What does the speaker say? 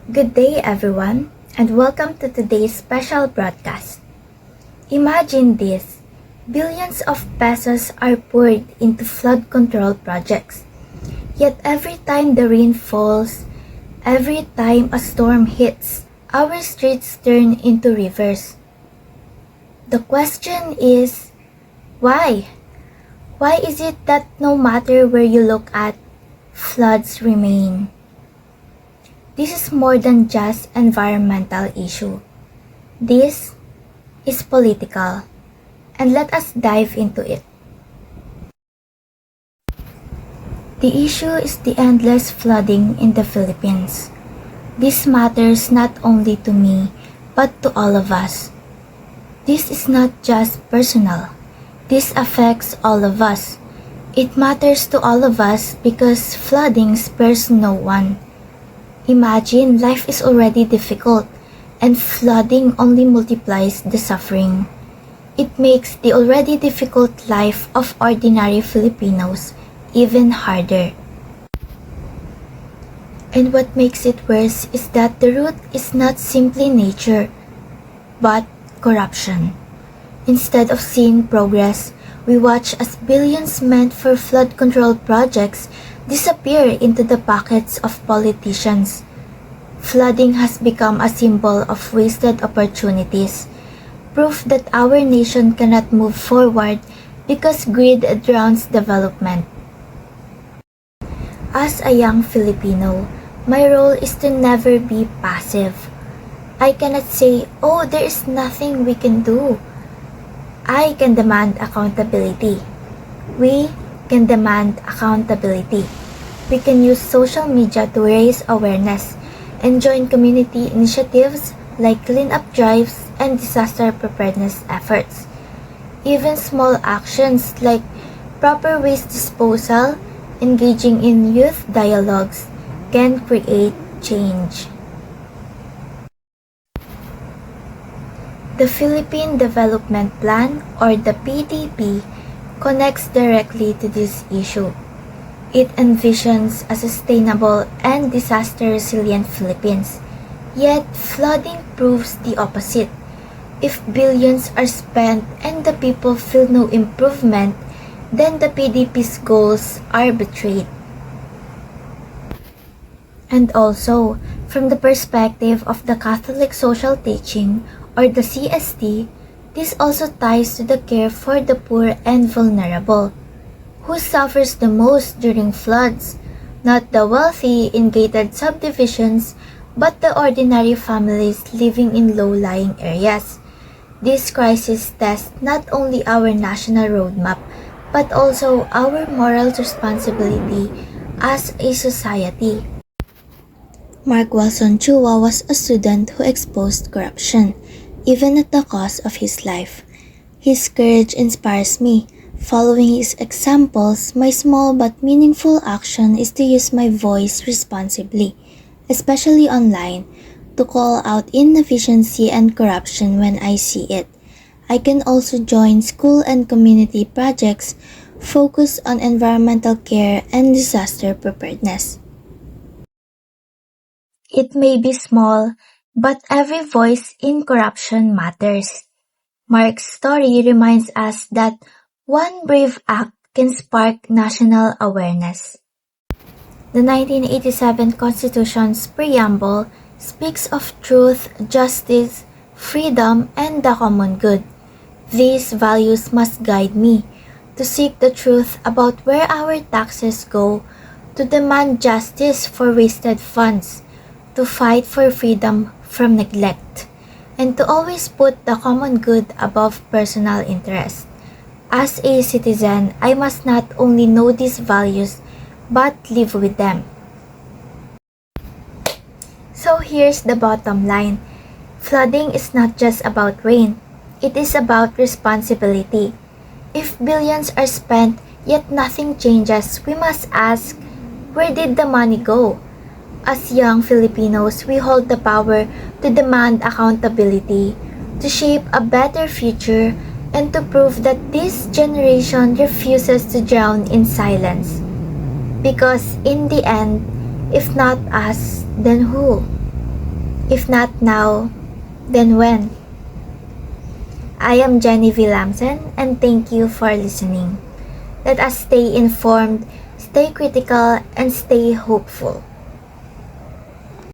Good day, everyone, and welcome to today's special broadcast. Imagine this: billions of pesos are poured into flood control projects. Yet every time the rain falls, every time a storm hits, our streets turn into rivers. The question is, why? Why is it that no matter where you look at, floods remain? This is more than just environmental issue. This is political, and let us dive into it. The issue is the endless flooding in the Philippines. This matters not only to me, but to all of us. This is not just personal. This affects all of us. It matters to all of us because flooding spares no one. Imagine life is already difficult, and flooding only multiplies the suffering. It makes the already difficult life of ordinary Filipinos even harder. And what makes it worse is that the root is not simply nature, but corruption. Instead of seeing progress, we watch as billions meant for flood control projects disappear into the pockets of politicians. Flooding has become a symbol of wasted opportunities, proof that our nation cannot move forward because greed drowns development. As a young Filipino, my role is to never be passive. I cannot say, "Oh, there is nothing we can do." I can demand accountability. We can demand accountability. We can use social media to raise awareness and join community initiatives like cleanup drives and disaster preparedness efforts. Even small actions like proper waste disposal, engaging in youth dialogues, can create change. The Philippine Development Plan, or the PDP, connects directly to this issue. It envisions a sustainable and disaster-resilient Philippines. Yet, flooding proves the opposite. If billions are spent and the people feel no improvement, then the PDP's goals are betrayed. And also, from the perspective of the Catholic social teaching, or the CST, this also ties to the care for the poor and vulnerable. Who suffers the most during floods? Not the wealthy in gated subdivisions, but the ordinary families living in low-lying areas. This crisis tests not only our national roadmap, but also our moral responsibility as a society. Mark Wilson Chua was a student who exposed corruption, even at the cost of his life. His courage inspires me. Following his examples, my small but meaningful action is to use my voice responsibly, especially online, to call out inefficiency and corruption when I see it. I can also join school and community projects focused on environmental care and disaster preparedness. It may be small, but every voice in corruption matters. Mark's story reminds us that one brave act can spark national awareness. The 1987 Constitution's preamble speaks of truth, justice, freedom, and the common good. These values must guide me to seek the truth about where our taxes go, to demand justice for wasted funds, to fight for freedom from neglect, and to always put the common good above personal interest. As a citizen, I must not only know these values, but live with them. So here's the bottom line. Flooding is not just about rain. It is about responsibility. If billions are spent, yet nothing changes, we must ask, where did the money go? As young Filipinos, we hold the power to demand accountability, to shape a better future, and to prove that this generation refuses to drown in silence. Because in the end, if not us, then who? If not now, then when? I am Jenny V. Lamson, and thank you for listening. Let us stay informed, stay critical, and stay hopeful.